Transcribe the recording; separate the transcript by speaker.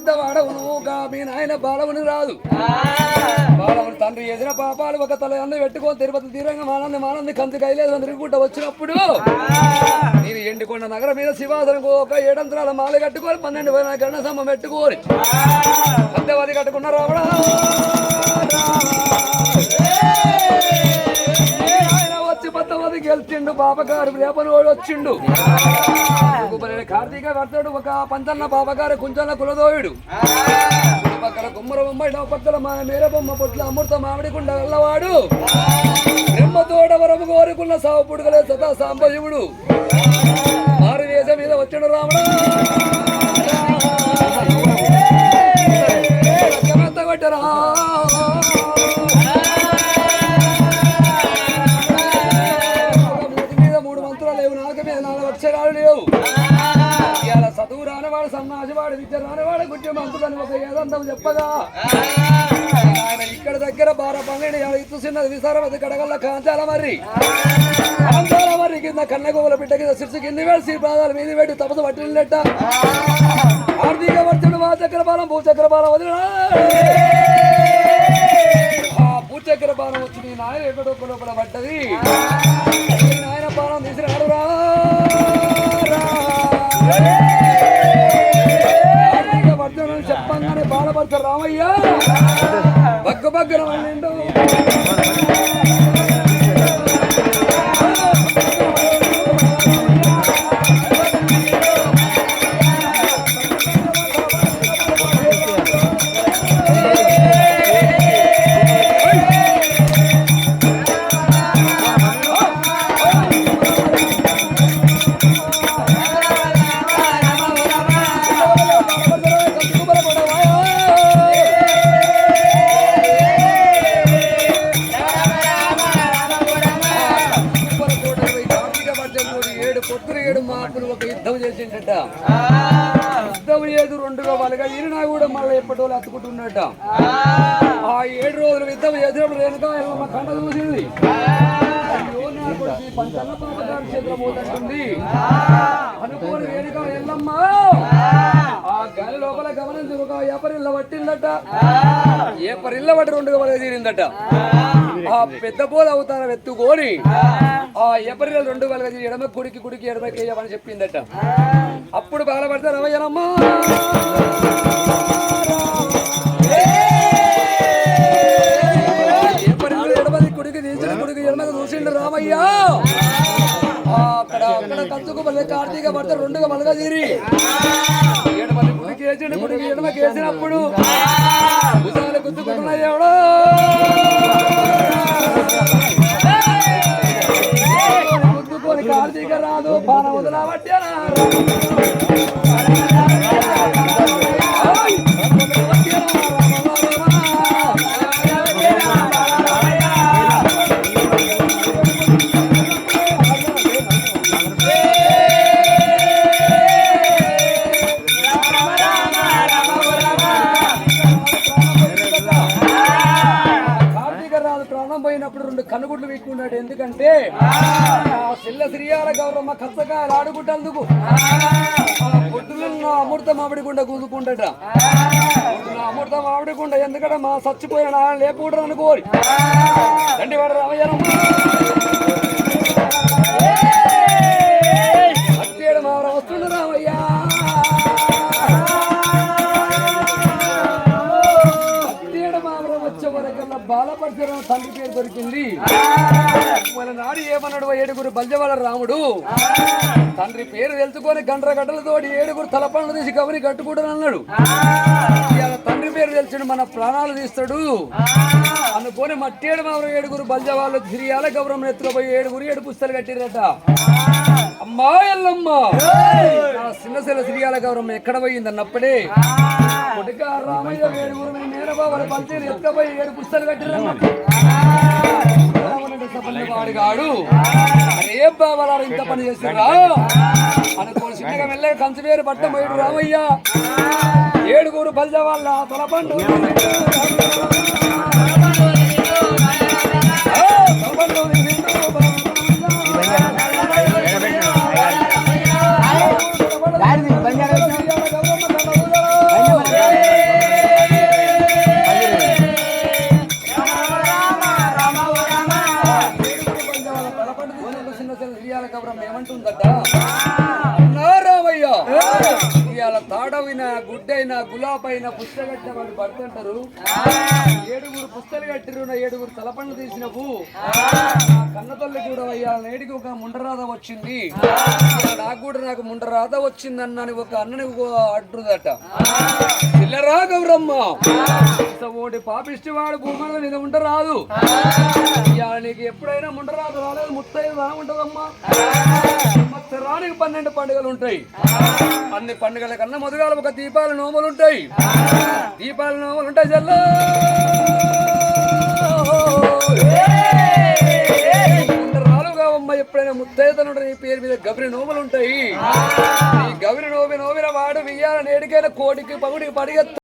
Speaker 1: ఎంత వాడవును మీ నాయన బాలవుని రాదు. బాలవుని తండ్రి చేసిన పాపాలు ఒక తల అన్న పెట్టుకొని తిరుపతి తీరంగా మానంది కంచి కైలేదు తిరుగుకుంటూ వచ్చినప్పుడు నేను ఎండుకొండ నగరం మీద శివాసనం ఒక 7 అంతరాల మాల కట్టుకొని 12 గంట సమ్మ పెట్టుకోని అంతేవాది కట్టుకున్న రావడా వచ్చి 10 గెలిచిండు. బాబగారు రేపని వాడు వచ్చిండు. కార్తీక వర్తడు ఒక పంచన్న బాబగారు కుంచన్న కులదోయుడు పక్కన కుమ్మర బొమ్మ ఇడవ పక్కన మేర బొమ్మ పొట్ల అమృత మామిడి కుండ వెళ్ళవాడు బ్రహ్మతోడ వరము కోరుకున్న సావు పుడుగలే సదా సాంబశివుడు మారు వేస మీద వచ్చాడు రావడా కొట్టరా మీద 3 మంత్రాలు లేవు నాలుగు మీద 4 అక్షరాలు లేవు. ఇలా చదువు రానివాడు సన్నాసివాడు విద్య రానివాడు గుడ్డి మంత్రులని ఒక ఏదంతం చెప్పగా ఆయన ఇక్కడ దగ్గర 12 ఇత్తు చిన్నది విసారవది కడగల్ల కాంచాల మర్రి కింద కన్నగోగుల బిడ్డ కింద శిర్సు కింది వేసి పాదాల మీద పెట్టి తపసు పట్టినట్ట ఆర్థిక వర్చుడు మా చక్రపాలం భూచక్రపాలం వదిలిన ఆ భూచక్రపాలం వచ్చి నీ నాయన ఎక్కడో లోపల పడ్డది. నాయన పాలం తీసినాడు రా చెప్పంగానే బాలపడతారు రామయ్య బగ్గర వాళ్ళిండు యుద్ధం ఏదు 2 రోజులుగా ఈయన కూడా మళ్ళీ ఎప్పటి అత్తుకుంటున్నట్ట. ఆ 7 రోజులు యుద్ధం చేసినప్పుడు రేణుకా ఎల్లమ్మ కండ చూసింది. పంచన్న పాపగారి చేతులు పోతుంది అనుకోని రేణుకా ఎల్లమ్మ ఆ గాలి లోపల గమనించి ఒక ఏపరిల్ల పట్టిందట. ఏపరిల్ల పట్టి 2 రోజులుగా తీరిందట. ఆ పెద్ద పోలు అవుతారు ఎత్తుకొని ఆ ఏపరిల్ల 2 రోజులుగా ఎడమ కుడికి ఎడమకి వేయమని చెప్పిందట. అప్పుడు బాలపడతారు రవయ్యనమ్మా ఎడమది కుడికి తీసిన కుడికి ఎడమకి చూసిండు రామయ్య. అక్కడ కంచుకు మళ్ళీ కార్తీక పడితే 2గా మలగా తీరి ఎడమది కుడికి వేసిండు కుడికి ఎడమకి వేసినప్పుడు భుజాలు గుద్దుకుంటున్నాయి. ఎవడో గుద్దుకొని కార్తీక రాదు పాన వదలా పట్టారా పోయినప్పుడు 2 కనుగుడ్లు వీక్కున్నాడు. ఎందుకంటే సిల్ల శ్రీయాల గౌరమ్మ కచ్చకాయలు ఆడుకుంటందుకు పొద్దున్న అమృత మామిడి గుండ కూదుకుంటట. అమృత మామిడి గుండ ఎందుకంటే మా చచ్చిపోయిన లేపుకుంటారు అనుకోరి రండి వాడు రామయ్యనమ్మ అట్టేడు మా వస్తుండ రామయ్య బాలపరిచయం తండ్రి పేరు దొరికింది. మన నాడు ఏమన్నాడు 7 బల్జవాళ్ళ రాముడు తండ్రి పేరు తెలుసుకొని గంటలతోటి 7 తలపండ్లు తీసి కవరి కట్టుకుంటాను అన్నాడు. ఇవాళ తండ్రి పేరు తెలిసిన మన ప్రాణాలు తీస్తాడు అనుకోని మట్టేడు మామూలు 7 బల్జవాళ్ళు తిరియాల గౌరవం ఎత్తుకుపోయి 7 పుస్తలు కట్టిరట. అమ్మా ఎల్లమ్మ చిన్నశిల తిరియాల గౌరవం ఎక్కడ పోయింది అన్నప్పుడే కొడుక రామయ్య 7 నేరబాబు పంచేరు ఎత్తుకపోయి 7 పుస్తలు కట్టిరమ్మ. వాడిగాడు అరే బాబాలు ఇంత పని చేసిరా అనుకోని చిన్నగా మెల్లగా కంచు వేరు పట్టం పోయాడు రామయ్య. 7 బల్జ వాళ్ళ తలపండు గుడ్డైనా గులాబైనా పుస్తలు కట్టిన వాడు భర్త అంటారు. 7 పుస్తలు కట్టిరు, నా 7 తలపండ్లు తీసినవు. కన్నతల్లి కూడా అయ్యా నేటికి ఒక ముండరాధ వచ్చింది, నాకు కూడా నాకు ముండరాధ వచ్చిందన్నని ఒక అన్నని అడ్డుదట. పిల్లరా గౌరమ్మ ఓటి పాపిష్టి వాడు భూముల మీద ఉండరాదు. ఇవాళ నీకు ఎప్పుడైనా ముండరాదు రాలేదు, ముత్తైదు రా ఉంటదమ్మా. సంవత్సరానికి 12 పండుగలు ఉంటాయి. అన్ని పండుగల కన్నా మొదగాల ఒక దీపాల నోములు ఉంటాయి. దీపాల నోములు ఉంటాయి జల్లా ఎప్పుడైనా ముత్తైదలు నీ పేరు మీద గౌరి నోములు ఉంటాయి. ఈ గౌరి నోమిన వాడు వియ్యాల నేడికైనా కోటికి పగుడికి పడిగెత్త